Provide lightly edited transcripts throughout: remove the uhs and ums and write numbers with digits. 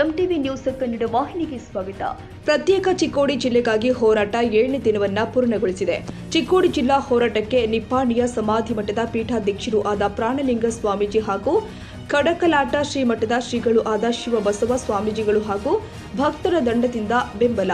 MTV news Kannada ವಾಹಿನಿಗೆ ಸ್ವಾಗತ. ಪ್ರತ್ಯೇಕ ಚಿಕ್ಕೋಡಿ ಜಿಲ್ಲೆಗಾಗಿ ಹೋರಾಟ 7ನೇ ದಿನವನ್ನ ಪೂರ್ಣಗೊಳಿಸಿದೆ. ಚಿಕ್ಕೋಡಿ ಜಿಲ್ಲಾ ಹೋರಾಟಕ್ಕೆ ನಿಪ್ಪಾಣಿಯ ಸಮಾಧಿ ಮಠದ ಪೀಠಾಧ್ಯಕ್ಷರು ಆದ ಪ್ರಾಣಲಿಂಗ ಸ್ವಾಮೀಜಿ ಹಾಗೂ ಕಡಕಲಾಟ ಶ್ರೀಮಠದ ಶ್ರೀಗಳು ಆದ ಶಿವಬಸವ ಸ್ವಾಮೀಜಿಗಳು ಹಾಗೂ ಭಕ್ತರ ದಂಡದಿಂದ ಬೆಂಬಲ.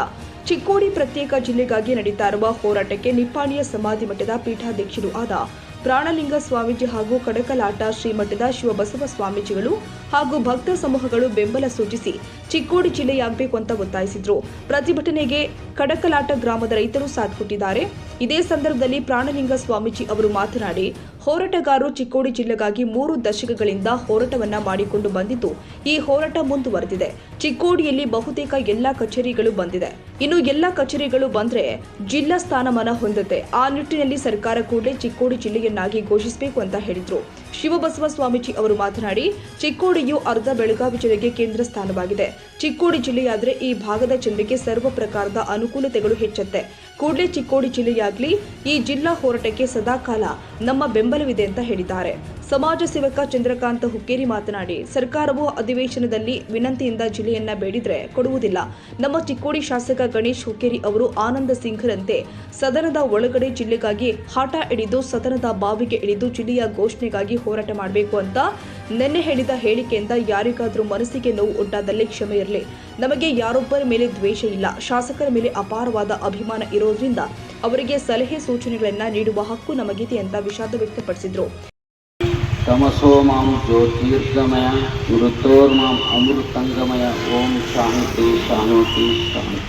ಚಿಕ್ಕೋಡಿ ಪ್ರತ್ಯೇಕ ಜಿಲ್ಲೆಗಾಗಿ ನಡೀತಾ ಇರುವ ಹೋರಾಟಕ್ಕೆ ನಿಪ್ಪಾಣಿಯ ಸಮಾಧಿ ಮಠದ ಪೀಠಾಧ್ಯಕ್ಷರು ಆದ ಪ್ರಾಣಲಿಂಗ ಸ್ವಾಮೀಜಿ ಹಾಗೂ ಕಡಕಲಾಟ ಶ್ರೀಮಠದ ಶಿವಬಸವ ಸ್ವಾಮೀಜಿಗಳು ಹಾಗೂ ಭಕ್ತ ಸಮೂಹಗಳು ಬೆಂಬಲ ಸೂಚಿಸಿ ಚಿಕ್ಕೋಡಿ ಜಿಲ್ಲೆಯಾಗಬೇಕು ಅಂತ ಒತ್ತಾಯಿಸಿದ್ರು. ಪ್ರತಿಭಟನೆಗೆ ಕಡಕಲಾಟ ಗ್ರಾಮದ ರೈತರು ಸಾಥ್ ಕೊಟ್ಟಿದ್ದಾರೆ. ಇದೇ ಸಂದರ್ಭದಲ್ಲಿ ಪ್ರಾಣಲಿಂಗ ಸ್ವಾಮೀಜಿ ಅವರು ಮಾತನಾಡಿ, ಹೋರಾಟಗಾರರು ಚಿಕ್ಕೋಡಿ ಜಿಲ್ಲೆಗಾಗಿ 3 ದಶಕಗಳಿಂದ ಹೋರಾಟವನ್ನ ಮಾಡಿಕೊಂಡು ಬಂದಿದ್ದು, ಈ ಹೋರಾಟ ಮುಂದುವರೆದಿದೆ. ಚಿಕ್ಕೋಡಿಯಲ್ಲಿ ಬಹುತೇಕ ಎಲ್ಲಾ ಕಚೇರಿಗಳು ಬಂದಿದೆ. ಇನ್ನು ಎಲ್ಲಾ ಕಚೇರಿಗಳು ಬಂದ್ರೆ ಜಿಲ್ಲಾ ಸ್ಥಾನಮಾನ ಹೊಂದುತ್ತೆ. ಆ ನಿಟ್ಟಿನಲ್ಲಿ ಸರ್ಕಾರ ಕೂಡಲೇ ಚಿಕ್ಕೋಡಿ ಜಿಲ್ಲೆಯನ್ನಾಗಿ ಘೋಷಿಸಬೇಕು ಅಂತ ಹೇಳಿದ್ರು. ಶಿವಬಸವ ಸ್ವಾಮೀಜಿ ಅವರು ಮಾತನಾಡಿ, ಚಿಕ್ಕೋಡಿಯು ಅರ್ಧ ಬೆಳಗಾವಿ ಜಿಲ್ಲೆಗೆ ಕೇಂದ್ರ ಸ್ಥಾನವಾಗಿದೆ. ಚಿಕ್ಕೋಡಿ ಜಿಲ್ಲೆಯಾದ್ರೆ ಈ ಭಾಗದ ಜನರಿಗೆ ಸರ್ವ ಪ್ರಕಾರದ ಅನುಕೂಲತೆಗಳು ಹೆಚ್ಚುತ್ತೆ. ಕೂಡಲೇ ಚಿಕ್ಕೋಡಿ ಜಿಲ್ಲೆಯಾಗಲಿ, ಈ ಜಿಲ್ಲಾ ಹೋರಾಟಕ್ಕೆ ಸದಾಕಾಲ ನಮ್ಮ ಬೆಂಬಲವಿದೆ ಅಂತ ಹೇಳಿದ್ದಾರೆ. ಸಮಾಜ ಸೇವಕ ಚಂದ್ರಕಾಂತ ಹುಕ್ಕೇರಿ ಮಾತನಾಡಿ, ಸರ್ಕಾರವು ಅಧಿವೇಶನದಲ್ಲಿ ವಿನಂತಿಯಿಂದ ಜಿಲ್ಲೆಯನ್ನ ಬೇಡಿದ್ರೆ ಕೊಡುವುದಿಲ್ಲ. ನಮ್ಮ ಚಿಕ್ಕೋಡಿ ಶಾಸಕ ಗಣೇಶ್ ಹುಕ್ಕೇರಿ ಅವರು ಆನಂದ ಸಿಂಘರಂತೆ ಸದನದ ಒಳಗಡೆ ಜಿಲ್ಲೆಗಾಗಿ ಹಾಟ ಹಿಡಿದು ಸದನದ ಬಾವಿಗೆ ಇಳಿದು ಜಿಲ್ಲೆಯ ಘೋಷಣೆಗಾಗಿ ಹೋರಾಟ ಮಾಡಬೇಕು ಅಂತ ನಿನ್ನೆ ಹೇಳಿದ ಹೇಳಿಕೆಯಿಂದ ಯಾರಿಗಾದ್ರೂ ಮನಸ್ಸಿಗೆ ನೋವು ಉಂಟಾದಲ್ಲಿ ಕ್ಷಮೆ ಇರಲಿ. ನಮಗೆ ಯಾರೊಬ್ಬರ ಮೇಲೆ ದ್ವೇಷ ಇಲ್ಲ. ಶಾಸಕರ ಮೇಲೆ ಅಪಾರವಾದ ಅಭಿಮಾನ ಇರೋದ್ರಿಂದ ಅವರಿಗೆ ಸಲಹೆ ಸೂಚನೆಗಳನ್ನ ನೀಡುವ ಹಕ್ಕು ನಮಗಿದೆ ಅಂತ ವಿಷಾದ ವ್ಯಕ್ತಪಡಿಸಿದ್ರು. ತಮಸೋ ಮಾಂ ಜ್ಯೋತಿರ್ಗಮಯ ಮೃತೋರ್ಮಾಂ ಅಮೃತಂಗಮಯ. ಓಂ ಶಾಂತಿ ಶಾಂತಿ ಶಾಂತಿ.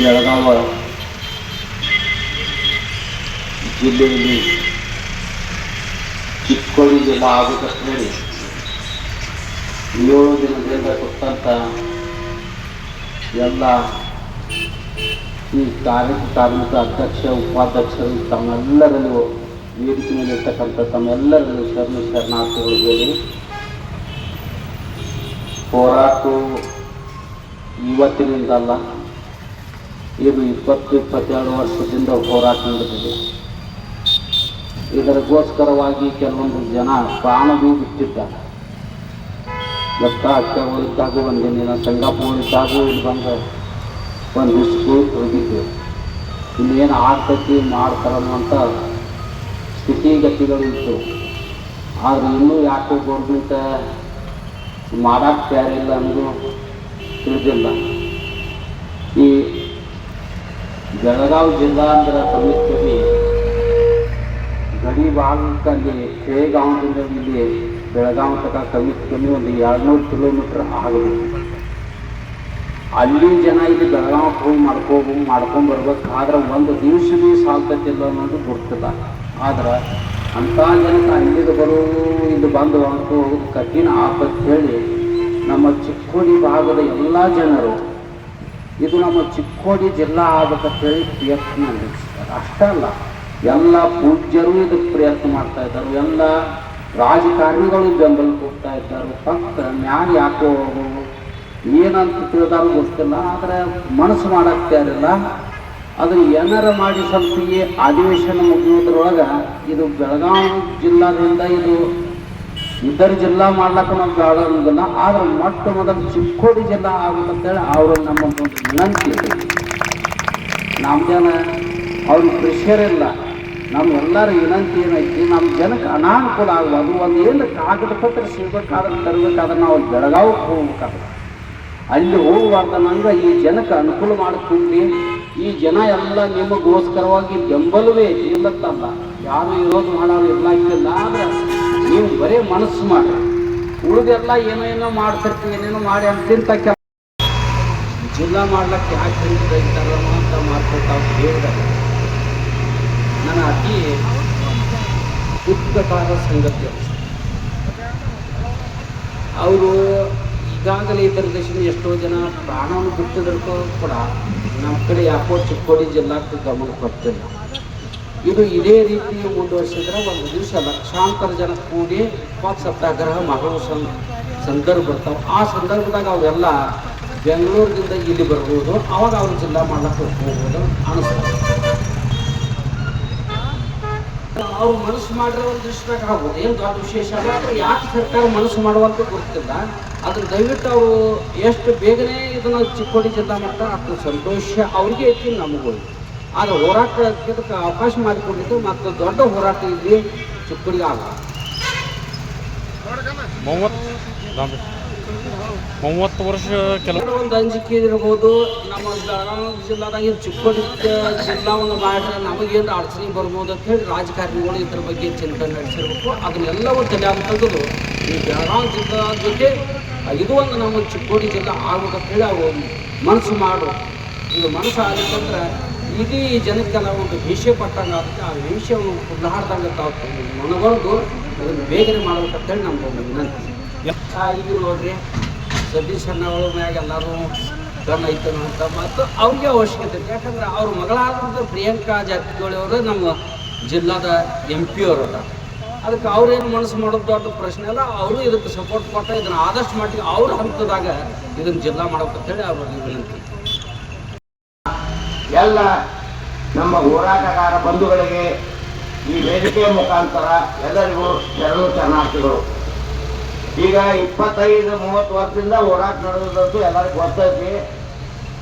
ಬೆಳಗಾವ ಜಿಲ್ಲೆಯಲ್ಲಿ ಚಿಕ್ಕೋಡಿ ಜಿಲ್ಲಾ ಆಗುತ್ತಷ್ಟೇ 7 ದಿನದಿಂದ ಕೊಟ್ಟಂತ ಎಲ್ಲ ಈ ಕಾರ್ಮಿಕ ಅಧ್ಯಕ್ಷ ಉಪಾಧ್ಯಕ್ಷರು ತಮ್ಮೆಲ್ಲರಲ್ಲೂ ವೇದಿಕೆ ಮೇಲೆ ಇರ್ತಕ್ಕಂಥ ತಮ್ಮೆಲ್ಲರಲ್ಲೂ ಶರಣಾರ್ಥಿಗಳು ಹೇಳಿ, ಹೋರಾಟ ಇವತ್ತಿನಿಂದಲ್ಲ, ಇದು 20-22 ವರ್ಷದಿಂದ ಹೋರಾಟ ನಡೆದಿದೆ. ಇದರಿಗೋಸ್ಕರವಾಗಿ ಕೆಲವೊಂದು ಜನ ಪ್ರಾಣವೂ ಬಿಟ್ಟಿದ್ದಾರೆ. ದತ್ತ ಅಕ್ಕಗಳಿದ್ದಾಗೂ ಒಂದಿನ ಸಂಗಪ್ಪಗಳಿದ್ದಾಗೂ ಇಲ್ಲಿ ಬಂದು ಒಂದು ಸ್ಕೂಲ್ ಹೋಗಿದ್ದೆ. ಇನ್ನೇನು ಆರ್ತೈತಿ ಮಾಡ್ತಾರನ್ನುವಂಥ ಸ್ಥಿತಿಗತಿಗಳು ಇತ್ತು. ಆದರೆ ಇನ್ನೂ ಯಾಕೋ ಗೌರ್ಮೆಂಟ್ ಮಾಡಕ್ಕೆ ತಯಾರಿಲ್ಲ ಅನ್ನೋದು ತಿಳಿದಿಲ್ಲ. ಈ ಬೆಳಗಾವಿ ಜಿಲ್ಲಾ ಅಂದ್ರೆ ಕಮ್ಮಿ ಗಡಿ ಭಾಗಕ್ಕಲ್ಲಿ ಶೇಗಾಂವದಿಂದ ಇಲ್ಲಿ ಬೆಳಗಾವಿ ತನಕ ಕಮ್ಮಿ ಒಂದು 200 ಕಿಲೋಮೀಟ್ರ್ ಆಗಬೇಕು. ಅಲ್ಲಿ ಜನ ಇಲ್ಲಿ ಬೆಳಗಾವಿಗೆ ಹೋಗಿ ಮಾಡ್ಕೊಂಡ್ಬರ್ಬೇಕಾದ್ರೆ ಒಂದು ದಿವಸ ಭೀ ಸಾಲ್ತೈತಿಲ್ಲ ಅನ್ನೋದು ಗೊತ್ತಿಲ್ಲ. ಆದ್ರೆ ಅಂಥ ಜನಕ್ಕೆ ಅಲ್ಲಿಗೆ ಬರೋದು ಇಲ್ಲಿ ಬಂದು ಹೋಗೋದು ಕಠಿಣ ಆಪತ್ತು ಹೇಳಿ ನಮ್ಮ ಚಿಕ್ಕೋಡಿ ಭಾಗದ ಎಲ್ಲ ಜನರು ಇದು ನಮ್ಮ ಚಿಕ್ಕೋಡಿ ಜಿಲ್ಲಾ ಆಗಬೇಕಂತೇಳಿ ಪ್ರಯತ್ನ ನಡೆಸ್ತಾರೆ. ಅಷ್ಟೇ ಅಲ್ಲ, ಎಲ್ಲ ಪೂಜ್ಯರು ಇದಕ್ಕೆ ಪ್ರಯತ್ನ ಮಾಡ್ತಾ ಇದ್ದಾರೆ. ಎಲ್ಲ ರಾಜಕಾರಣಿಗಳು ಬೆಂಬಲ ಕೊಡ್ತಾ ಇದ್ದಾರೆ. ಫಕ್ತ ನ್ಯಾಯ ಯಾಕೋ ಏನಂತ ತಿಳಿದಾರು ಗೊತ್ತಿಲ್ಲ. ಆದರೆ ಮನಸ್ಸು ಮಾಡಕ್ಕೆ ತಯಾರಿಲ್ಲ. ಅದನ್ನು ಏನಾರ ಮಾಡಿ ಸ್ವಲ್ಪ ಈ ಅಧಿವೇಶನ ಮುಗಿಯೋದ್ರೊಳಗೆ ಇದು ಬೆಳಗಾವಿ ಜಿಲ್ಲಾದಿಂದ ಇದು ಇತರ ಜಿಲ್ಲಾ ಮಾಡ್ಲಿಕ್ಕೆ ನಾವು ಬೇಡ ಅನ್ನೋದಿಲ್ಲ. ಆದ್ರೆ ಮೊಟ್ಟ ಮೊದಲು ಚಿಕ್ಕೋಡಿ ಜಿಲ್ಲಾ ಆಗುತ್ತಂತೇಳಿ ಅವರು ನಮ್ಮೊಂದು ವಿನಂತಿ ಇದೆ. ನಮ್ದೇನ ಅವ್ರಿಗೆ ಪ್ರೆಷರ್ ಇಲ್ಲ. ನಮ್ಮೆಲ್ಲರ ವಿನಂತಿ ಏನೈತಿ, ನಮ್ಮ ಜನಕ್ಕೆ ಅನಾನುಕೂಲ ಆಗ್ಬೋದು. ಒಂದು ಏನು ಕಾಗದ ಪತ್ರ ಸಿಗ್ಬೇಕಾದ್ರೆ ತರಬೇಕಾದ್ರೆ ನಾವು ಬೆಳಗಾವಿಗೆ ಹೋಗ್ಬೇಕಾದ್ರೆ ಅಲ್ಲಿ ಹೋಗುವಾಗ ನಂಗೆ ಈ ಜನಕ್ಕೆ ಅನುಕೂಲ ಮಾಡಿಕೊಂಡು ಈ ಜನ ಎಲ್ಲ ನಿಮಗೋಸ್ಕರವಾಗಿ ಬೆಂಬಲವೇ ಇಲ್ಲತ್ತಲ್ಲ, ಯಾರು ಇರೋದು ಮಾಡೋರು ಇರ್ಲಾಕಿಲ್ಲ. ಆದರೆ ನೀವು ಬರೀ ಮನಸ್ಸು ಮಾಡಿ ಉಳಿದೆಲ್ಲ ಏನೇನೋ ಮಾಡ್ತಿರ್ತೀವಿ, ಏನೇನೋ ಮಾಡಿ ಅಂತಿಂತ ಜಿಲ್ಲಾ ಮಾಡ್ಲಿಕ್ಕೆ ಯಾಕೆ ಹಿಂದಿದ್ದಾರೋ ಅಂತ ಮಾಡ್ಕೊತಾವ್ ಹೇಳಿದಾಗ ನನ್ನ ಅತಿ ದುಃಖಕರ ಸಂಗತಿ. ಅವರು ಈಗಾಗಲೇ ಇತರ ದೇಶದ ಎಷ್ಟೋ ಜನ ಪ್ರಾಣವನ್ನು ಬಿಟ್ಟಿದ್ರು ಕೂಡ ನಮ್ಮ ಕಡೆ ಯಾಕೋ ಚಿಕ್ಕೋಡಿ ಜಿಲ್ಲಾಕ್ಕೆ ಗಮನ ಕೊಡ್ತಿಲ್ಲ. ಇದು ಇದೇ ರೀತಿ ಮುಂದುವರಿಸಿದ್ರೆ ಒಂದು ದಿವಸ ಲಕ್ಷಾಂತರ ಜನ ಕೂಡಿ ಉಪವಾಸ ಸತ್ಯಾಗ್ರಹ ಮಾಡುವ ಸಂದರ್ಭ ಬರ್ತಾವೆ. ಆ ಸಂದರ್ಭದಾಗ ಅವೆಲ್ಲ ಬೆಂಗಳೂರಿನಿಂದ ಇಲ್ಲಿ ಬರ್ಬೋದು. ಅವಾಗ ಅವ್ರು ಜಿಲ್ಲಾ ಮಾಡ್ಲಿಕ್ಕೆ ಹೋಗ್ಬೋದು ಅನಿಸ್ತದೆ. ಅವ್ರು ಮನಸ್ಸು ಮಾಡಿರೋ ಒಂದು ದೃಷ್ಟಿಯಾಗ ಆಗ್ಬೋದು, ಏನು ದೊಡ್ಡ ವಿಶೇಷ ಅಲ್ಲ. ಆದರೆ ಯಾಕೆ ಸರ್ಕಾರ ಮನಸ್ಸು ಮಾಡುವಂತ ಗೊತ್ತಿಲ್ಲ. ಅದ್ರ ದಯವಿಟ್ಟು ಅವರು ಎಷ್ಟು ಬೇಗನೆ ಇದನ್ನು ಚಿಕ್ಕೋಡಿ ಜಿಲ್ಲಾ ಮಟ್ಟ ಅಷ್ಟು ಸಂತೋಷ ಅವ್ರಿಗೆ ಐತಿ, ನಮಗೂ. ಆದರೆ ಹೋರಾಟಕ್ಕೆ ಅವಕಾಶ ಮಾಡಿಕೊಂಡಿದ್ದು ಮತ್ತು ದೊಡ್ಡ ಹೋರಾಟ ಇಲ್ಲಿ ಚಿಕ್ಕೋಡಿಗೆ ಆಗ 30 ವರ್ಷ ಕೆಲವು ಒಂದು ಅಂಜಿಕೆ ಇರ್ಬೋದು. ನಮ್ಮ ಬೆಳಗಾವಿ ಜಿಲ್ಲಾದಾಗ ಚಿಕ್ಕೋಡಿ ಜಿಲ್ಲಾವನ್ನು ಮಾಡಿದ್ರೆ ನಮಗೇನು ಅಡಚಣೆ ಬರ್ಬೋದು ಅಂತ ಹೇಳಿ ರಾಜಕಾರಣಿಗಳು ಇದ್ರ ಬಗ್ಗೆ ಚಿಂತನೆ ನಡೆಸಿರ್ಬೇಕು. ಅದನ್ನೆಲ್ಲವೂ ತಲೆಯಾಗಿ ತೆಗೆದು ಈ ಬೆಳಗಾವಿ ಜಿಲ್ಲಾ ಜೊತೆ ಇದು ಒಂದು ನಮ್ಮ ಚಿಕ್ಕೋಡಿ ಜಿಲ್ಲಾ ಆಗ್ಬೇಕಂತ ಹೇಳಿ ಅವರು ಮನಸ್ಸು ಮಾಡು. ಇದು ಮನಸ್ಸು ಆಗಲಿಕ್ಕಂದ್ರೆ ಇಡೀ ಜನಕ್ಕೆಲ್ಲ ಒಂದು ಭೀಷೆ ಪಟ್ಟಂಗೆ ಆಗುತ್ತೆ. ಆ ಭೀಷೆಯನ್ನು ಕುಡ್ಲಾಡ್ದಂಗೆ ತಾವು ಮನಗೊಂಡು ಅದನ್ನು ಬೇಗನೆ ಮಾಡ್ಬೇಕಂತೇಳಿ ನಮ್ಗೆ ಒಂದು ವಿನಂತಿ. ಈಗ ನೋಡ್ರಿ ಸತೀಶ್ ಅಣ್ಣಗಳ ಮ್ಯಾಗ ಎಲ್ಲರೂ ಗನ್ ಐತನ ಅಂತ ಮತ್ತು ಅವ್ರಿಗೆ ಅವಶ್ಯಕತೆ ಐತೆ. ಯಾಕಂದ್ರೆ ಅವ್ರ ಮಗಳಾದಂಥ ಪ್ರಿಯಾಂಕಾ ಜಾರಕಿಹೊಳಿ ಅವರು ನಮ್ಮ ಜಿಲ್ಲಾದ MP ಅವರಲ್ಲ. ಅದಕ್ಕೆ ಅವ್ರೇನು ಮನಸ್ಸು ಮಾಡೋದು ದೊಡ್ಡ ಪ್ರಶ್ನೆ ಅಲ್ಲ. ಅವರು ಇದಕ್ಕೆ ಸಪೋರ್ಟ್ ಕೊಟ್ಟ ಇದನ್ನು ಆದಷ್ಟು ಮಟ್ಟಿಗೆ ಅವ್ರ ಹಂತದಾಗ ಇದನ್ನು ಜಿಲ್ಲಾ ಮಾಡ್ಬೇಕಂತೇಳಿ ಅವ್ರಿಗೆ ವಿನಂತಿ. ಎಲ್ಲ ನಮ್ಮ ಹೋರಾಟಗಾರ ಬಂಧುಗಳಿಗೆ ಈ ವೇದಿಕೆಯ ಮುಖಾಂತರ ಎಲ್ಲರಿಗೂ ಶರಣಾರ್ಥಿಗಳು. ಈಗ 25-30 ವರ್ಷದಿಂದ ಹೋರಾಟ ನಡೆದಂತೂ ಎಲ್ಲರಿಗೂ ಗೊತ್ತೈತಿ.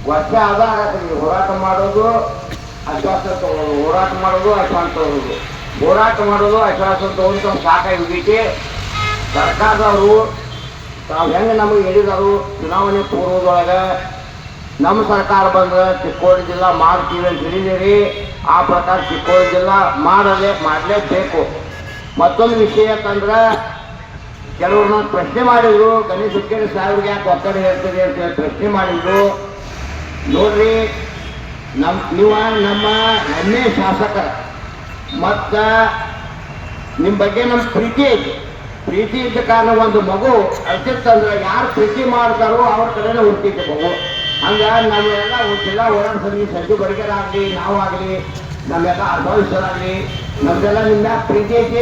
ವರ್ಷ ಆದಾಗ ಹೋರಾಟ ಮಾಡೋದು ಆಶ್ವಾಸನೆ ತಗೊಳ್ಳೋದು, ಹೋರಾಟ ಮಾಡೋದು ಆಶ್ವಾಸನೆ ತಗೊಳ್ಳೋದು, ಹೋರಾಟ ಮಾಡೋದು ಆಶ್ವಾಸನೆ ತಗೊಂಡು ತಮ್ಮ ಸಾಕಾಗಿದ್ದಕ್ಕೆ ಸರ್ಕಾರದವರು ತಾವು ಹೆಂಗೆ ನಮಗೆ ಹೇಳಿದರು ಚುನಾವಣೆ ಪೂರ್ವದೊಳಗೆ ನಮ್ಮ ಸರ್ಕಾರ ಬಂದ್ರೆ ಚಿಕ್ಕೋಡಿ ಜಿಲ್ಲಾ ಮಾಡ್ತೀವಿ ಅಂತ ಹೇಳಿದಿರಿ. ಆ ಪ್ರಕಾರ ಚಿಕ್ಕೋಡಿ ಜಿಲ್ಲಾ ಮಾಡಲೇಬೇಕು. ಮತ್ತೊಂದು ವಿಷಯ ಯಾಕಂದ್ರೆ ಕೆಲವ್ರನ್ನ ಪ್ರಶ್ನೆ ಮಾಡಿದ್ರು, ಗಣೇಶ್ ಹುಕ್ಕೇರಿ ಸಾಹೇಬ್ರಿಗೆ ಯಾಕೆ ಒತ್ತಡ ಹೇಳ್ತೀರಿ ಅಂತೇಳಿ ಪ್ರಶ್ನೆ ಮಾಡಿದ್ರು. ನೋಡ್ರಿ, ನೀವು ನಮ್ಮ ಹೆಮ್ಮೆ ಶಾಸಕರ ಮತ್ತು ನಿಮ್ಮ ಬಗ್ಗೆ ನಮ್ಮ ಪ್ರೀತಿ ಐತಿ. ಪ್ರೀತಿ ಇದ್ದ ಕಾರಣ ಒಂದು ಮಗು ಅಳ್ತಿತ್ತಂದ್ರೆ ಯಾರು ಪ್ರೀತಿ ಮಾಡ್ತಾರೋ ಅವ್ರ ಕಡೆನೇ ಹುಟ್ಟಿದ್ದೆ ಮಗು. ಹಂಗಾಗಿ ನಾವೆಲ್ಲ ಜಿಲ್ಲಾ ಹೋರಾಟ ಸಮಿತಿ ಸಂಜು ಬಡಿಗರಾಗಲಿ, ನಾವಾಗಲಿ, ನಮ್ಮೆಲ್ಲ ಅನುಭವಿಸೋರಾಗಲಿ, ನಮ್ದೆಲ್ಲ ನಿಮ್ಮ ಪ್ರೀತಿ ಐತಿ.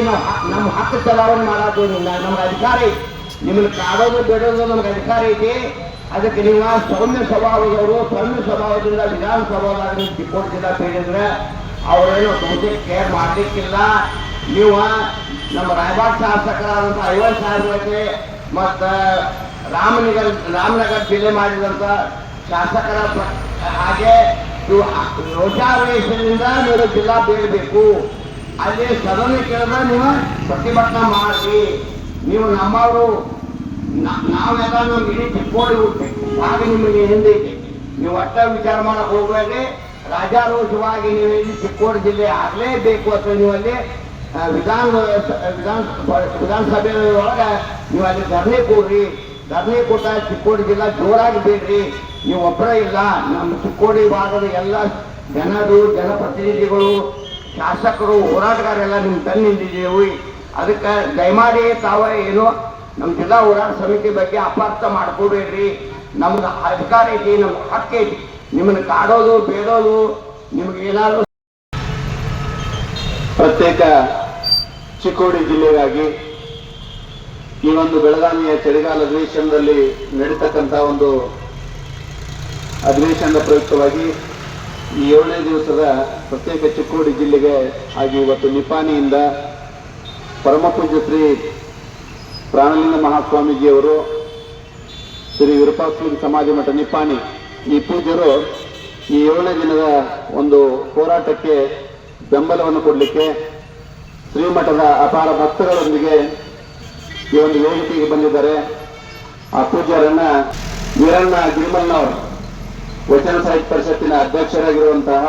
ನಮ್ಮ ಹಕ್ಕು ಚಲಾವಣೆ ಮಾಡೋದು ನಮ್ಗೆ ಅಧಿಕಾರ ಐತಿ. ನಿಮ್ಮನ್ನು ಕಾಡೋದು ಬಿಡೋದು ನಮ್ಗೆ ಅಧಿಕಾರ ಐತಿ. ಅದಕ್ಕೆ ನೀವು ಸೌಮ್ಯ ಸ್ವಭಾವದಿಂದ ವಿಧಾನಸಭಾದಾಗ ಚಿಕ್ಕೋಡಿ ಜಿಲ್ಲಾ ಸೇರಿದ್ರೆ ಅವರೇನು ಬಹುತೇಕ ಕೇರ್ ಮಾಡಲಿಕ್ಕಿಲ್ಲ. ನೀವು ನಮ್ಮ ರಾಯಬಾಗ್ ಶಾಸಕರಾದಂಥ 50 ಸಾಹೇಬರಿಗೆ ಮತ್ತು ರಾಮನಗರ ಜಿಲ್ಲೆ ಮಾಡಿದಂಥ ಶಾಸಕರ ಹಾಗೆ ಯೋಜಾವೇಶದಿಂದ ನೀವು ಜಿಲ್ಲಾ ಬೇಡಬೇಕು. ಅಲ್ಲಿ ಸದನ ಕೇಳಿದ್ರೆ ನೀವು ಪ್ರತಿಭಟನೆ ಮಾಡಿ. ನೀವು ನಮ್ಮವರು, ನಾವೆಲ್ಲ ನಮ್ಗೆ ಇಡೀ ಚಿಕ್ಕೋಡಿ ಹುಟ್ಟಬೇಕು. ಹಾಗೆ ನಿಮಗೆ ಹಿಂದೆ ನೀವು ಒಟ್ಟ ವಿಚಾರ ಮಾಡಕ್ಕೆ ಹೋಗಬೇಡಿ. ರಾಜಾರೋಷವಾಗಿ ನೀವು ಇಲ್ಲಿ ಚಿಕ್ಕೋಡಿ ಜಿಲ್ಲೆ ಆಗಲೇಬೇಕು ಅಂತ ನೀವು ಅಲ್ಲಿ ವಿಧಾನಸಭೆ ಒಳಗೆ ನೀವು ಅಲ್ಲಿ ಧರಣಿ ಕೊಡ್ರಿ. ಧರಣಿ ಕೊಟ್ಟ ಚಿಕ್ಕೋಡಿ ಜಿಲ್ಲಾ ಜೋರಾಗಿ ಬೇಡ್ರಿ. ನೀವು ಒಬ್ಬರೇ ಇಲ್ಲ, ನಮ್ಮ ಚಿಕ್ಕೋಡಿ ಭಾಗದ ಎಲ್ಲ ಜನಪ್ರತಿನಿಧಿಗಳು, ಶಾಸಕರು, ಹೋರಾಟಗಾರೆಲ್ಲ ನಿಮ್ಮ ತಂದು ನಿಂತಿದ್ದೀವಿ. ಅದಕ್ಕೆ ದಯಮಾಡಿ ತಾವೇ ಏನೋ ನಮ್ಮ ಜಿಲ್ಲಾ ಹೋರಾಟ ಸಮಿತಿ ಬಗ್ಗೆ ಅಪಾರ್ಥ ಮಾಡ್ಕೋಬೇಡ್ರಿ. ನಮ್ಗೆ ಅಧಿಕಾರ ಐತಿ, ನಮ್ಗೆ ಹಕ್ಕು ಐತಿ. ನಿಮ್ಮನ್ನು ಕಾಡೋದು ಬೇಡೋದು ನಿಮ್ಗೆ ಏನಾದ್ರು ಪ್ರತ್ಯೇಕ ಚಿಕ್ಕೋಡಿ ಜಿಲ್ಲೆಗಾಗಿ ಈ ಒಂದು ಬೆಳಗಾವಿಯ ಚಳಿಗಾಲ ಅಧಿವೇಶನದಲ್ಲಿ ನಡೀತಕ್ಕಂಥ ಒಂದು ಅಧಿವೇಶನದ ಪ್ರಯುಕ್ತವಾಗಿ ಈ 7ನೇ ದಿವಸದ ಪ್ರತ್ಯೇಕ ಚಿಕ್ಕೋಡಿ ಜಿಲ್ಲೆಗೆ ಹಾಗೆ ಇವತ್ತು ನಿಪಾಣಿಯಿಂದ ಪರಮಪೂಜ್ಯ ಶ್ರೀ ಪ್ರಾಣಲಿಂಗ ಮಹಾಸ್ವಾಮೀಜಿಯವರು, ಶ್ರೀ ವಿರೂಪಾಕ್ಷ ಸಮಾಜ ಮಠ ನಿಪಾಣಿ, ಈ ಪೂಜ್ಯರು ಈ 7ನೇ ದಿನದ ಒಂದು ಹೋರಾಟಕ್ಕೆ ಬೆಂಬಲವನ್ನು ಕೊಡಲಿಕ್ಕೆ ಶ್ರೀಮಠದ ಅಪಾರ ಭಕ್ತಗಳೊಂದಿಗೆ ಈ ಒಂದು ವೇದಿಕೆಗೆ ಬಂದಿದ್ದಾರೆ. ಆ ಪೂಜ್ಯರನ್ನ ವೀರಣ್ಣ ಗಿರಿಮಲ್ನವರು, ವಚನ ಸಾಹಿತ್ಯ ಪರಿಷತ್ತಿನ ಅಧ್ಯಕ್ಷರಾಗಿರುವಂತಹ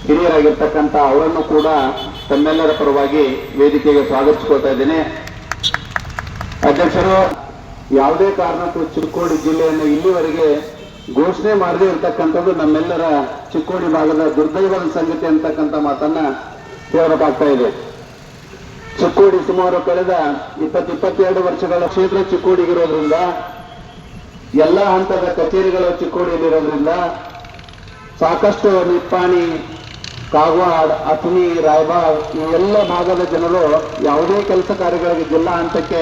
ಹಿರಿಯರಾಗಿರ್ತಕ್ಕಂಥ ಅವರನ್ನು ಕೂಡ ತಮ್ಮೆಲ್ಲರ ಪರವಾಗಿ ವೇದಿಕೆಗೆ ಸ್ವಾಗತಿಸ್ಕೊಳ್ತಾ ಇದ್ದೇನೆ. ಅಧ್ಯಕ್ಷರು, ಯಾವುದೇ ಕಾರಣಕ್ಕೂ ಚಿಕ್ಕೋಡಿ ಜಿಲ್ಲೆಯನ್ನು ಇಲ್ಲಿವರೆಗೆ ಘೋಷಣೆ ಮಾಡದೇ ಇರತಕ್ಕಂಥದ್ದು ನಮ್ಮೆಲ್ಲರ ಚಿಕ್ಕೋಡಿ ಭಾಗದ ದುರ್ದೈವದ ಸಂಗತಿ ಅಂತಕ್ಕಂಥ ಮಾತನ್ನ ಹೇಳಬೇಕಾಗ್ತಾ ಇದೆ. ಚಿಕ್ಕೋಡಿ ಸುಮಾರು ಕಳೆದ 22 ವರ್ಷಗಳ ಕ್ಷೇತ್ರ ಚಿಕ್ಕೋಡಿಗಿರೋದ್ರಿಂದ, ಎಲ್ಲ ಹಂತದ ಕಚೇರಿಗಳು ಚಿಕ್ಕೋಡಿಯಲ್ಲಿರೋದ್ರಿಂದ ಸಾಕಷ್ಟು ನಿಪ್ಪಾಣಿ, ಕಾಗವಾಡ, ಅಥಣಿ, ರಾಯಬಾಗ್ ಈ ಎಲ್ಲ ಭಾಗದ ಜನರು ಯಾವುದೇ ಕೆಲಸ ಕಾರ್ಯಗಳಿಗೆ ಜಿಲ್ಲಾ ಹಂತಕ್ಕೆ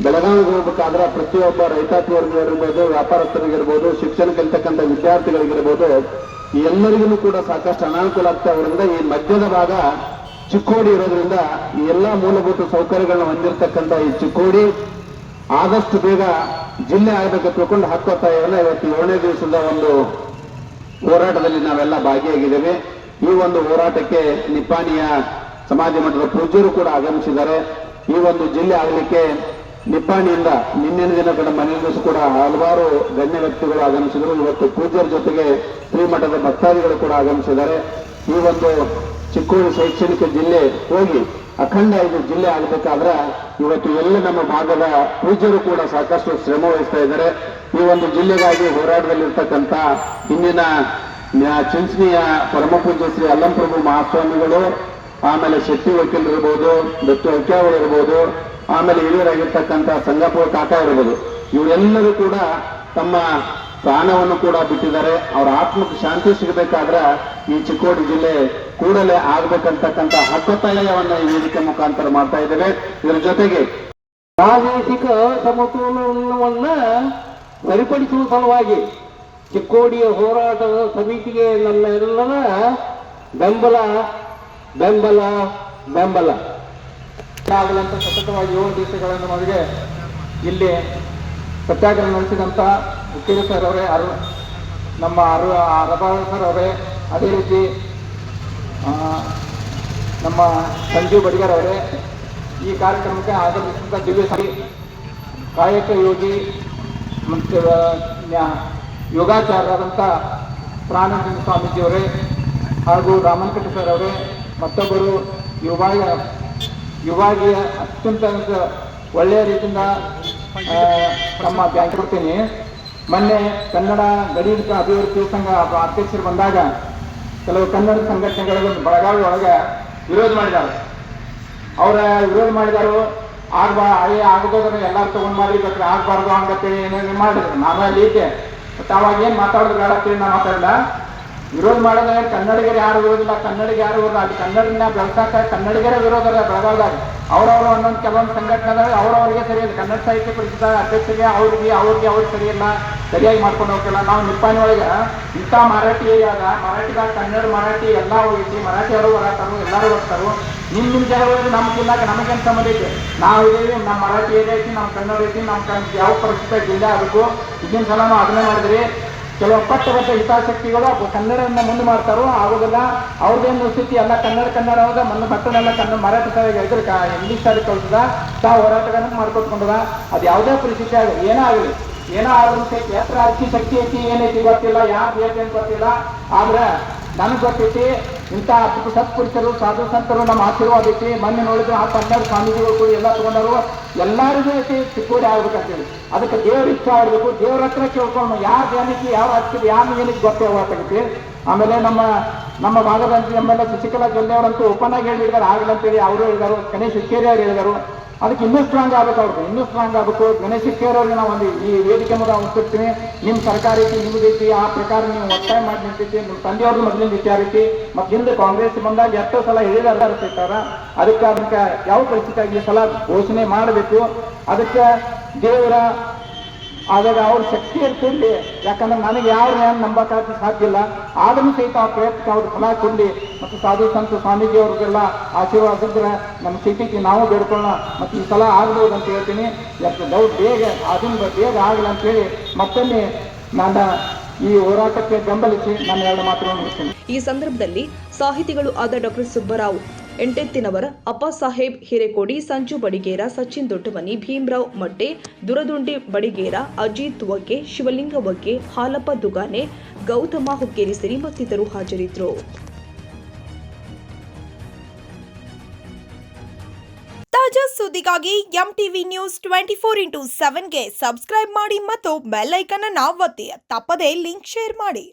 ಬೆಳಗಾವಿಗೆ ಹೋಗ್ಬೇಕಾದ್ರೆ ಪ್ರತಿಯೊಬ್ಬ ರೈತಾಪಿಯವರಿಗಿರ್ಬೋದು, ವ್ಯಾಪಾರಸ್ಥರಿಗಿರ್ಬೋದು, ಶಿಕ್ಷಣ ಕಲಿತಕ್ಕಂಥ ವಿದ್ಯಾರ್ಥಿಗಳಿಗಿರ್ಬೋದು, ಎಲ್ಲರಿಗೂ ಕೂಡ ಸಾಕಷ್ಟು ಅನಾನುಕೂಲ ಆಗ್ತಾ ಇರೋದ್ರಿಂದ ಈ ಮಧ್ಯದ ಭಾಗ ಚಿಕ್ಕೋಡಿ ಇರೋದ್ರಿಂದ ಈ ಎಲ್ಲ ಮೂಲಭೂತ ಸೌಕರ್ಯಗಳನ್ನ ಹೊಂದಿರತಕ್ಕಂಥ ಈ ಚಿಕ್ಕೋಡಿ ಆದಷ್ಟು ಬೇಗ ಜಿಲ್ಲೆ ಆಗಬೇಕು ತಿಳ್ಕೊಂಡು ಹಕ್ಕೊತ್ತಾಯವನ್ನು ಇವತ್ತು 7ನೇ ದಿವಸದ ಒಂದು ಹೋರಾಟದಲ್ಲಿ ನಾವೆಲ್ಲ ಭಾಗಿಯಾಗಿದ್ದೇವೆ. ಈ ಒಂದು ಹೋರಾಟಕ್ಕೆ ನಿಪ್ಪಾಣಿಯ ಸಮಾಧಿ ಮಠದ ಪೂಜ್ಯರು ಕೂಡ ಆಗಮಿಸಿದ್ದಾರೆ. ಈ ಒಂದು ಜಿಲ್ಲೆ ಆಗಲಿಕ್ಕೆ ನಿಪ್ಪಾಣಿಯಿಂದ ನಿನ್ನಿನ ದಿನಗಳ ಮನೆ ದಿವಸ ಕೂಡ ಹಲವಾರು ಗಣ್ಯ ವ್ಯಕ್ತಿಗಳು ಆಗಮಿಸಿದರು. ಇವತ್ತು ಪೂಜ್ಯರ ಜೊತೆಗೆ ಶ್ರೀಮಠದ ಭಕ್ತಾದಿಗಳು ಕೂಡ ಆಗಮಿಸಿದ್ದಾರೆ. ಈ ಒಂದು ಚಿಕ್ಕೋಡಿ ಶೈಕ್ಷಣಿಕ ಜಿಲ್ಲೆ ಹೋಗಿ ಅಖಂಡ ಇದು ಜಿಲ್ಲೆ ಆಗಬೇಕಾದ್ರೆ ಇವತ್ತು ಎಲ್ಲ ನಮ್ಮ ಭಾಗದ ಪೂಜ್ಯರು ಕೂಡ ಸಾಕಷ್ಟು ಶ್ರಮ ವಹಿಸ್ತಾ ಇದ್ದಾರೆ. ಈ ಒಂದು ಜಿಲ್ಲೆಗಾಗಿ ಹೋರಾಟದಲ್ಲಿರ್ತಕ್ಕಂಥ ಇಂದಿನ ಚಿಂಚಣಿಯ ಪರಮಪೂಜ್ಯ ಶ್ರೀ ಅಲ್ಲಂಪ್ರಭು ಮಹಾಸ್ವಾಮಿಗಳು, ಆಮೇಲೆ ಶೆಟ್ಟಿ ವಕೀಲರು ಇರ್ಬೋದು, ದತ್ತು ಹಕ್ಯಾವರು ಇರ್ಬೋದು, ಆಮೇಲೆ ಹಿರಿಯರಾಗಿರ್ತಕ್ಕಂಥ ಸಂಗಾಪುರ ಕಾಕ ಇರ್ಬೋದು, ಇವರೆಲ್ಲರೂ ಕೂಡ ತಮ್ಮ ಪ್ರಾಣವನ್ನು ಕೂಡ ಬಿಟ್ಟಿದ್ದಾರೆ. ಅವರ ಆತ್ಮಕ್ಕೆ ಶಾಂತಿ ಸಿಗಬೇಕಾದ್ರೆ ಈ ಚಿಕ್ಕೋಡಿ ಜಿಲ್ಲೆ ಕೂಡಲೇ ಆಗ್ಬೇಕಂತಕ್ಕಂಥ ಹಕ್ಕೊತ್ತಾಯವನ್ನ ಈ ವೇದಿಕೆ ಮುಖಾಂತರ ಮಾಡ್ತಾ ಇದ್ದೇವೆ. ಇದರ ಜೊತೆಗೆ ಪ್ರಾದೇಶಿಕ ಸಮತೋಲನವನ್ನ ಸರಿಪಡಿಸುವ ಸಲುವಾಗಿ ಚಿಕ್ಕೋಡಿಯ ಹೋರಾಟದ ಸಮಿತಿಗೆ ನನ್ನ ಎಲ್ಲರ ಬೆಂಬಲ ಬೆಂಬಲ ಬೆಂಬಲ ಆಗಲಂತ ಸತತವಾಗಿ 7 ದಿವಸಗಳನ್ನು ನಮಗೆ ಇಲ್ಲಿ ಸತ್ಯಾಗ್ರಹ ನಡೆಸಿದಂಥ ವಕೀಲ ಸರ್ ಅವರೇ, ನಮ್ಮ ರಬಾಳ ಸರ್ ಅವರೇ, ಅದೇ ರೀತಿ ನಮ್ಮ ಸಂಜೀವ್ ಬಡಿಗರ್ ಅವರೇ, ಈ ಕಾರ್ಯಕ್ರಮಕ್ಕೆ ಆಗಮಿಸಿದಂಥ ದಿವ್ಯ ಸಾರಿ ಕಾಯಕ ಯೋಗಿ ಮತ್ತು ಯೋಗಾಚಾರ್ಯರಾದಂಥ ಪ್ರಾಣಾನಂದ ಸ್ವಾಮೀಜಿಯವರೇ ಹಾಗೂ ರಾಮನ್ಕಟ್ಟ ಸರ್ ಅವರೇ, ಮತ್ತೊಬ್ಬರು ಯುವಾಗಿಯ ಅತ್ಯಂತ ಒಳ್ಳೆಯ ರೀತಿಯಿಂದ ನಮ್ಮ ಬ್ಯಾಂಕ್ ಕೊಡ್ತೀನಿ. ಮೊನ್ನೆ ಕನ್ನಡ ಗಡಿ ಅಭಿವೃದ್ಧಿ ಸಂಘ ಅಧ್ಯಕ್ಷರು ಬಂದಾಗ ಕೆಲವು ಕನ್ನಡ ಸಂಘಟನೆಗಳು ಬೆಳಗಾವಿ ಒಳಗೆ ವಿರೋಧ ಮಾಡಿದ್ದಾರೆ. ಅವರ ವಿರೋಧ ಮಾಡಿದರು. ಆಗಬೋದ್ರೆ ಎಲ್ಲರೂ ತಗೊಂಡು ಮಾಡಿರ್ಬೇಕು, ಆಗಬಾರ್ದು ಹಂಗತ್ತೇಳಿ ಏನೇನು ಮಾಡಿದ್ರು. ನಾನು ಅಲ್ಲಿ ಇದ್ದೆ. ಮತ್ತು ಅವಾಗ ಏನು ಮಾತಾಡೋದು ಬೇಡ ಅಂತೇಳಿ ನಾನು ಮಾತಾಡಲ್ಲ. ವಿರೋಧ ಮಾಡೋದ್ರೆ ಕನ್ನಡಿಗರು ಯಾರು ವಿರೋಧಿಲ್ಲ, ಕನ್ನಡಿಗ ಯಾರು ವಿರೋಧ, ಅಲ್ಲಿ ಕನ್ನಡನ ಬೆಳೆಸಾಕ ಕನ್ನಡಿಗರೇ ವಿರೋಧ ಬೆಳಗಾವದಾಗ. ಅವರವರು ಒಂದೊಂದು ಕೆಲವೊಂದು ಸಂಘಟನೆದಾಗ ಅವರವರಿಗೆ ಸರಿಯಿಲ್ಲ. ಕನ್ನಡ ಸಾಹಿತ್ಯ ಪರಿಷತ್ ಅಧ್ಯಕ್ಷರಿಗೆ ಅವ್ರಿಗೆ ಸರಿಯಿಲ್ಲ, ಸರಿಯಾಗಿ ಮಾಡ್ಕೊಂಡು ಹೋಗ್ತಿಲ್ಲ. ನಾವು ನಿಪ್ಪಾಣಿ ಒಳಗೆ ಇಂಥ ಮರಾಠಿ ಏರಿಯಾದ ಮರಾಠಿದಾಗ ಕನ್ನಡ ಮರಾಠಿ ಎಲ್ಲ ಹೋಗಿದ್ವಿ, ಮರಾಠಿಯವರು ಬರತ್ತಾರು, ಎಲ್ಲರೂ ಬರ್ತಾರು. ನಿಮ್ಮ ಜಾಗಗಳಲ್ಲಿ ನಮ್ಮ ಜಿಲ್ಲಾಗ ನಮಗೇನು ಸಂಬಂಧ ಐತಿ? ನಾವು ಇದ್ದೀವಿ, ನಮ್ಮ ಮರಾಠಿ ಏರಿಯಾ ಐತಿ, ನಮ್ಮ ಕನ್ನಡ ಐತಿ, ನಮ್ಮ ಯಾವ ಪರಿಸ್ಥಿತಿ ಜಿಲ್ಲೆ ಆಗಬೇಕು. ಇದನ್ನ ಸಲ ನಾವು ಅದನ್ನೇ ಮಾಡಿದ್ರಿ. ಕೆಲವು ಪಟ್ಟಬದ್ಧ ಹಿತಾಸಕ್ತಿಗಳು ಕನ್ನಡವನ್ನು ಮುಂದೆ ಮಾಡ್ತಾರೋ ಆಗೋದಿಲ್ಲ. ಅವ್ರದ್ದೇನು ಸ್ಥಿತಿ ಎಲ್ಲ ಕನ್ನಡ ಹೋದ ಮಕ್ಕಳೆಲ್ಲ ಕನ್ನಡ ಮರಾಠಿ ಸಾರಿಗೆ ಇದ್ರ ಇಂಗ್ಲೀಷ್ ಸಾರಿ ಕಲ್ತದ, ತಾವು ಹೋರಾಟಗಳನ್ನು ಮಾಡ್ಕೊಟ್ಕೊಂಡದ. ಅದು ಯಾವುದೇ ಪರಿಸ್ಥಿತಿ ಆಗಲಿ, ಏನೋ ಆದ್ರೂ ಎತ್ತರ ಅರ್ಚಿ ಶಕ್ತಿ ಐತಿ ಏನೈತಿ ಗೊತ್ತಿಲ್ಲ, ಯಾರು ಏನು ಗೊತ್ತಿಲ್ಲ. ಆದ್ರೆ ನನಗೆ ಗೊತ್ತೈತಿ ಇಂಥ ಸತ್ಪುರುಷರು ಸಾಧು ಸಂತರು ನಮ್ಮ ಆಶೀರ್ವಾದ ಐತಿ. ಮೊನ್ನೆ ನೋಡಿದ್ರೆ 12 ಸ್ವಾಮೀಜಿಗಳು ಕೂಡ ಎಲ್ಲ ತಗೊಂಡರು. ಎಲ್ಲರಿಗೂ ಐತಿ ಚಿಕ್ಕೋಡಿ ಆಗ್ಬೇಕಂತೇಳಿ. ಅದಕ್ಕೆ ದೇವ್ರ ಇಚ್ಛೆ ಆಗಬೇಕು. ದೇವ್ರ ಹತ್ರ ಕೇಳ್ಕೊಂಡು ಯಾರು ಏನಕ್ಕೆ ಯಾವ ಹಚ್ಚಿದ್ರು ಯಾರು ಏನಕ್ಕೆ ಗೊತ್ತೇ ಹೋಗತ್ತೈತಿ. ಆಮೇಲೆ ನಮ್ಮ ಭಾಗದ MLA ಶಶಿಕಲಾ ಜೊಲ್ಲೆ ಅವರಂತೂ ಓಪನ್ ಆಗಿ ಹೇಳಿದ್ದಾರೆ ಆಗಲಂತೇಳಿ ಅವರು ಹೇಳಿದರು. ಗಣೇಶ್ ಹುಕ್ಕೇರಿ ಅವರು ಹೇಳಿದರು. ಅದಕ್ಕೆ ಇನ್ನೂ ಸ್ಟ್ರಾಂಗ್ ಆಗಬೇಕು, ಇನ್ನೂ ಸ್ಟ್ರಾಂಗ್ ಆಗಬೇಕು. ಗಣೇಶ್ ಹುಕ್ಕೇರಿ ಅವ್ರಿಗೆ ನಾವು ಒಂದು ಈ ವೇದಿಕೆ ಮೂಲಕ ಅನ್ಸ್ತಿರ್ತೀನಿ. ನಿಮ್ಮ ಸರ್ಕಾರ ಐತಿ, ನಿಮ್ದು ಐತಿ, ಆ ಪ್ರಕಾರ ನೀವು ಒತ್ತಾಯ ಮಾಡಿ ನಿಂತೈತಿ. ನಿಮ್ಮ ತಂದೆಯವ್ರದ್ದು ಮೊದಲಿನ ವಿಚಾರ ಐತಿ. ಮತ್ತು ಹಿಂದೆ ಕಾಂಗ್ರೆಸ್ ಬಂದಾಗ ಎಷ್ಟೋ ಸಲ ಹೇಳಿದಾರ. ಅದಕ್ಕೆ ಯಾವ ಪರಿಸ್ಥಿತಿ ಈ ಸಲ ಘೋಷಣೆ ಮಾಡಬೇಕು. ಅದಕ್ಕೆ ದೇವರ ಆದಾಗ ಅವ್ರ ಶಕ್ತಿಯನ್ನು ಕೊಡಲಿ. ಯಾಕಂದ್ರೆ ನನಗೆ ಯಾವ ನಂಬಕ್ಕಾಗಿ ಸಾಧ್ಯ ಇಲ್ಲ. ಆದರೂ ಸಹಿತ ಆ ಪ್ರಯತ್ನ ಅವ್ರ ಫಲ ಕೊಡಲಿ. ಮತ್ತು ಸಾಧು ಸಂತ ಸ್ವಾಮೀಜಿ ಅವ್ರಿಗೆಲ್ಲ ಆಶೀರ್ವಾದ ಇದ್ರೆ ನಮ್ಮ ಸಿಟಿಗೆ ನಾವು ಬೇಡ್ಕೊಳ್ಳೋಣ. ಮತ್ತು ಈ ಸಲ ಆಗ್ಬೋದು ಅಂತ ಹೇಳ್ತೀನಿ. ಬೇಗ ಆಗಲ್ಲ ಅಂತೇಳಿ ಮತ್ತೊಮ್ಮೆ ನನ್ನ ಈ ಹೋರಾಟಕ್ಕೆ ಬೆಂಬಲಿಸಿ ನಾನು 2 ಮಾತುಗಳನ್ನು ಮುಗಿಸ್ತೇನೆ. ಈ ಸಂದರ್ಭದಲ್ಲಿ ಸಾಹಿತಿಗಳು ಆದ ಡಾಕ್ಟರ್ ಸುಬ್ಬರಾವ್ ಎಂಟೆತ್ತಿನವರ, ಅಪ್ಪಾಸಾಹೇಬ್ ಹಿರೇಕೋಡಿ, ಸಂಜು ಬಡಿಗೇರ, ಸಚಿನ್ ದೊಡ್ಡಮನಿ, ಭೀಮರಾವ್ ಮಟ್ಟೆ, ದುರದುಂಡಿ ಬಡಿಗೇರ, ಅಜಿತ್ ವಗ್ಗೆ, ಶಿವಲಿಂಗ ವಗ್ಗೆ, ಹಾಲಪ್ಪ ದುಗಾನೆ, ಗೌತಮ ಹುಕ್ಕೇರಿ ಸೇರಿ ಮತ್ತಿತರರು ಹಾಜರಿದ್ದರು. ತಾಜಾ ಸುದ್ದಿಗಾಗಿ MTV ನ್ಯೂಸ್ 24/7ಗೆ ಸಬ್ಸ್ಕ್ರೈಬ್ ಮಾಡಿ ಮತ್ತು ಬೆಲ್ ಐಕಾನ್ ಅನ್ನು ಒತ್ತಿ. ತಪ್ಪದೇ ಲಿಂಕ್ ಶೇರ್ ಮಾಡಿ.